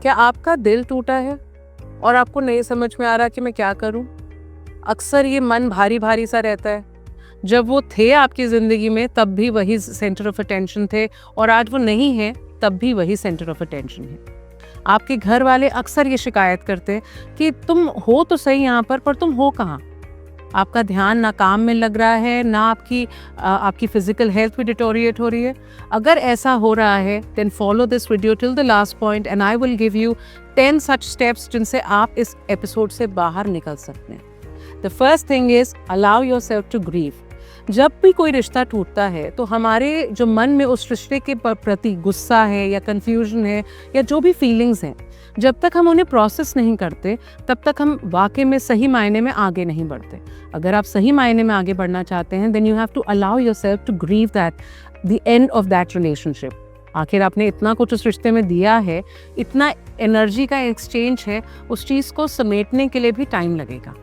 क्या आपका दिल टूटा है और आपको नहीं समझ में आ रहा कि मैं क्या करूं? अक्सर ये मन भारी भारी सा रहता है। जब वो थे आपकी ज़िंदगी में तब भी वही सेंटर ऑफ अटेंशन थे और आज वो नहीं है तब भी वही सेंटर ऑफ अटेंशन है। आपके घर वाले अक्सर ये शिकायत करते हैं कि तुम हो तो सही यहाँ पर तुम हो कहाँ? आपका ध्यान ना काम में लग रहा है, ना आपकी फिजिकल हेल्थ भी डिटोरिएट हो रही है। अगर ऐसा हो रहा है then follow this video till the last point and I will give you 10 such steps जिनसे आप इस एपिसोड से बाहर निकल सकते हैं। The first thing is allow yourself to grieve. जब भी कोई रिश्ता टूटता है तो हमारे जो मन में उस रिश्ते के प्रति गुस्सा है या कंफ्यूजन है या जो भी फीलिंग्स हैं, जब तक हम उन्हें प्रोसेस नहीं करते तब तक हम वाकई में सही मायने में आगे नहीं बढ़ते। अगर आप सही मायने में आगे बढ़ना चाहते हैं then you have to allow yourself to grieve that the end of that relationship. आखिर आपने इतना कुछ उस रिश्ते में दिया है, इतना एनर्जी का एक्सचेंज है, उस चीज़ को समेटने के लिए भी टाइम लगेगा।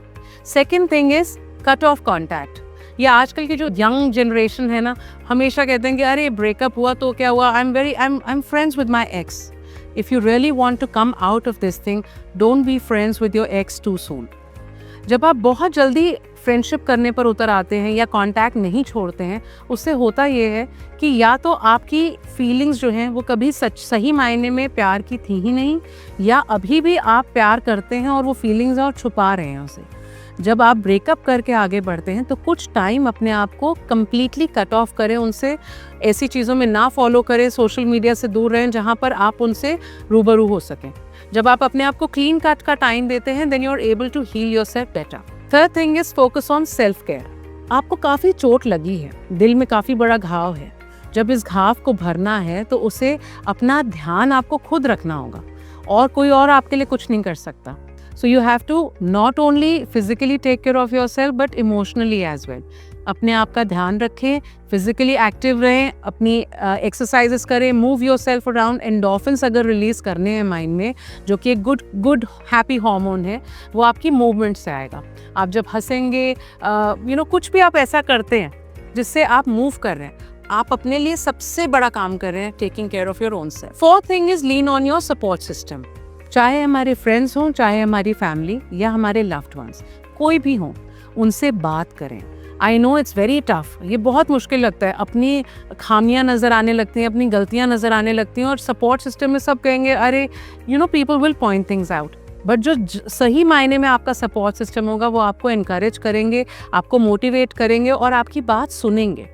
Second thing is cut off contact. या आजकल की जो यंग जनरेशन है ना, हमेशा कहते हैं कि अरे ब्रेकअप हुआ तो क्या हुआ, I am friends with my x. If you really want to come out of this thing, don't be friends with your ex too soon. जब आप बहुत जल्दी फ्रेंडशिप करने पर उतर आते हैं या कांटेक्ट नहीं छोड़ते हैं, उससे होता ये है कि या तो आपकी फीलिंग्स जो हैं वो कभी सही मायने में प्यार की थी ही नहीं, या अभी भी आप प्यार करते हैं और वो फीलिंग्स और छुपा रहे हैं उसे। जब आप ब्रेकअप करके आगे बढ़ते हैं तो कुछ टाइम अपने आप को कम्प्लीटली कट ऑफ करें उनसे, ऐसी चीज़ों में ना फॉलो करें, सोशल मीडिया से दूर रहें जहाँ पर आप उनसे रूबरू हो सकें। जब आप अपने आप को क्लीन कट का टाइम देते हैं then you are able to heal yourself better. Third thing is focus on self care. आपको काफ़ी चोट लगी है, दिल में काफ़ी बड़ा घाव है। जब इस घाव को भरना है तो उसे अपना ध्यान आपको खुद रखना होगा और कोई और आपके लिए कुछ नहीं कर सकता। So you have to not only physically take care of yourself but emotionally as well. अपने आप का ध्यान रखें, फिजिकली एक्टिव रहें, अपनी एक्सरसाइजेस करें, मूव योरसेल्फ अराउंड। एंडोर्फिन्स अगर रिलीज करने हैं माइंड में, जो कि एक गुड हैप्पी हार्मोन है, वो आपकी मूवमेंट से आएगा। आप जब हंसेंगे, कुछ भी आप ऐसा करते हैं जिससे आप मूव कर रहे हैं, आप अपने लिए सबसे बड़ा काम कर रहे हैं, taking care of your own self. Fourth thing is lean on your support system. चाहे हमारे फ्रेंड्स हों, चाहे हमारी फैमिली या हमारे लव्ड वंस, कोई भी हों, उनसे बात करें। I know it's very tough, ये बहुत मुश्किल लगता है, अपनी खामियां नज़र आने लगती हैं, अपनी गलतियां नज़र आने लगती हैं और सपोर्ट सिस्टम में सब कहेंगे अरे people will point things out. But जो सही मायने में आपका सपोर्ट सिस्टम होगा वो आपको इनकरेज करेंगे, आपको मोटिवेट करेंगे और आपकी बात सुनेंगे।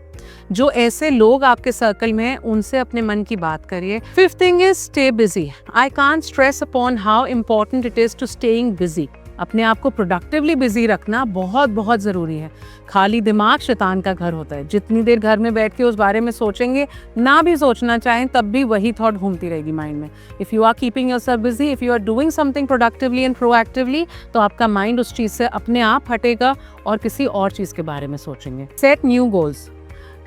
जो ऐसे लोग आपके सर्कल में हैं उनसे अपने मन की बात करिए। Fifth thing is stay busy. I can't stress upon how important it is to staying busy. अपने आप को प्रोडक्टिवली बिजी रखना बहुत बहुत ज़रूरी है। खाली दिमाग शैतान का घर होता है। जितनी देर घर में बैठ के उस बारे में सोचेंगे, ना भी सोचना चाहें तब भी वही थॉट घूमती रहेगी माइंड में। If you are keeping yourself busy, if you are doing something productively and proactively, तो आपका माइंड उस चीज़ से अपने आप हटेगा और किसी और चीज़ के बारे में सोचेंगे। Set new goals.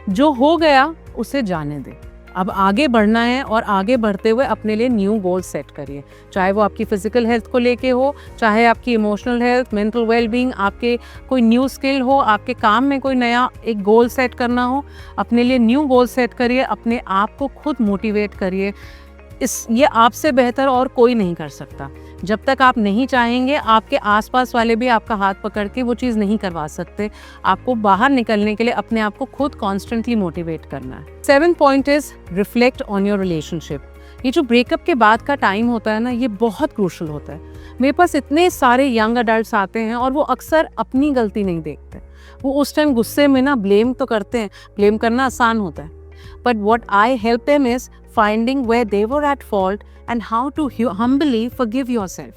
जो हो गया उसे जाने दें, अब आगे बढ़ना है और आगे बढ़ते हुए अपने लिए न्यू गोल सेट करिए। चाहे वो आपकी फिजिकल हेल्थ को लेके हो, चाहे आपकी इमोशनल हेल्थ, मेंटल वेलबींग, आपके कोई न्यू स्किल हो, आपके काम में कोई नया एक गोल सेट करना हो, अपने लिए न्यू गोल सेट करिए। अपने आप को खुद मोटिवेट करिए। ये आपसे बेहतर और कोई नहीं कर सकता। जब तक आप नहीं चाहेंगे, आपके आसपास वाले भी आपका हाथ पकड़ के वो चीज़ नहीं करवा सकते। आपको बाहर निकलने के लिए अपने आप को खुद कॉन्स्टेंटली मोटिवेट करना है। 7th point is reflect on your relationship. ये जो ब्रेकअप के बाद का टाइम होता है ना, ये बहुत क्रूशल होता है। मेरे पास इतने सारे यंग अडल्ट्स आते हैं और वो अक्सर अपनी गलती नहीं देखते। वो उस टाइम गुस्से में ना ब्लेम तो करते हैं, ब्लेम करना आसान होता है, but what I help them is finding where they were at fault and how to humbly forgive yourself.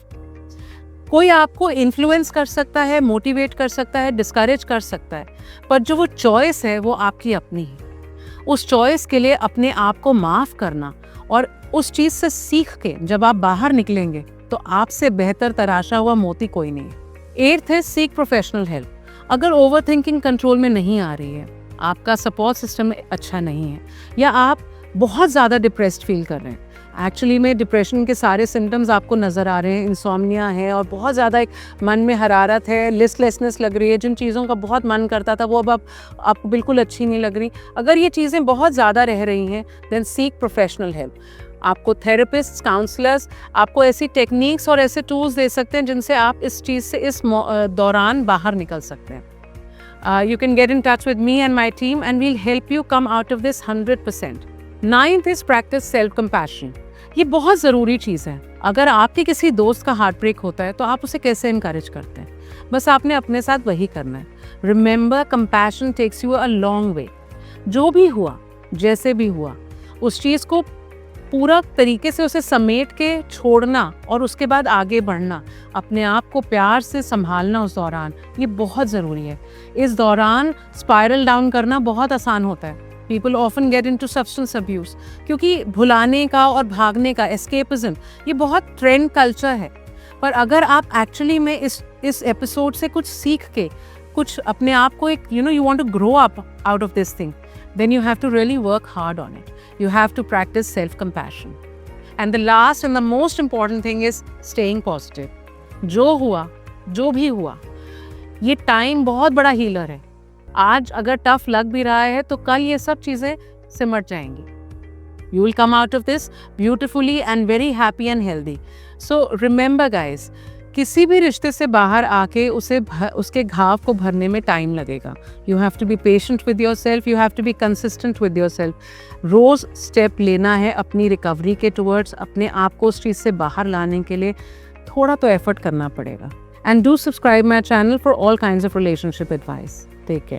कोई आपको इन्फ्लुएंस कर सकता है, मोटिवेट कर सकता है, डिस्करेज कर सकता है, पर जो वो चॉइस है वो आपकी अपनी है। उस चॉइस के लिए अपने आप को माफ़ करना और उस चीज़ से सीख के जब आप बाहर निकलेंगे तो आपसे बेहतर तराशा हुआ मोती कोई नहीं है। 8th है सीक प्रोफेशनल हेल्प। अगर ओवर थिंकिंग कंट्रोल में नहीं आ रही है, आपका सपोर्ट सिस्टम अच्छा नहीं है, या आप बहुत ज़्यादा डिप्रेस्ड फील कर रहे हैं, एक्चुअली में डिप्रेशन के सारे सिम्टम्स आपको नज़र आ रहे हैं, इंसोम्निया है और बहुत ज़्यादा एक मन में हरारत है, लिस्टलेसनेस लग रही है, जिन चीज़ों का बहुत मन करता था वो अब आपको बिल्कुल अच्छी नहीं लग रही। अगर ये चीज़ें बहुत ज़्यादा रह रही हैं देन सीक प्रोफेशनल हेल्प। आपको थेरेपिस्ट, काउंसलर्स आपको ऐसी टेक्निक्स और ऐसे टूल्स दे सकते हैं जिनसे आप इस चीज़ से इस दौरान बाहर निकल सकते हैं। You can get in touch with me and my team and we'll help you come out of this 100%. Ninth is practice self-compassion. ये बहुत ज़रूरी चीज़ है। अगर आपके किसी दोस्त का हार्ट ब्रेक होता है तो आप उसे कैसे इनकरेज करते हैं? बस आपने अपने साथ वही करना है। Remember, compassion takes you a long way. जो भी हुआ, जैसे भी हुआ, उस चीज़ को पूरा तरीके से उसे समेट के छोड़ना और उसके बाद आगे बढ़ना, अपने आप को प्यार से संभालना उस दौरान, ये बहुत ज़रूरी है। इस दौरान स्पाइरल डाउन करना बहुत आसान होता है। People often get into substance abuse क्योंकि भुलाने का और भागने का escapism ये बहुत ट्रेंड कल्चर है। पर अगर आप एक्चुअली में इस एपिसोड से कुछ सीख के कुछ अपने आप को एक you want to grow up out of this thing, then you have to really work hard on it. You have to practice self-compassion. And the last and the most important thing is staying positive. जो हुआ, जो भी हुआ, ये time बहुत बड़ा healer है। आज अगर टफ लग भी रहा है तो कल ये सब चीज़ें सिमट जाएंगी। You will come out of this beautifully and very happy and healthy. So remember guys, किसी भी रिश्ते से बाहर आके उसके घाव को भरने में टाइम लगेगा। You have to be patient with your self, you have to be consistent with your self. रोज़ स्टेप लेना है अपनी रिकवरी के टुवर्ड्स, अपने आप को उस चीज़ से बाहर लाने के लिए थोड़ा तो एफर्ट करना पड़ेगा। And do subscribe my channel for all kinds of relationship advice. Take care.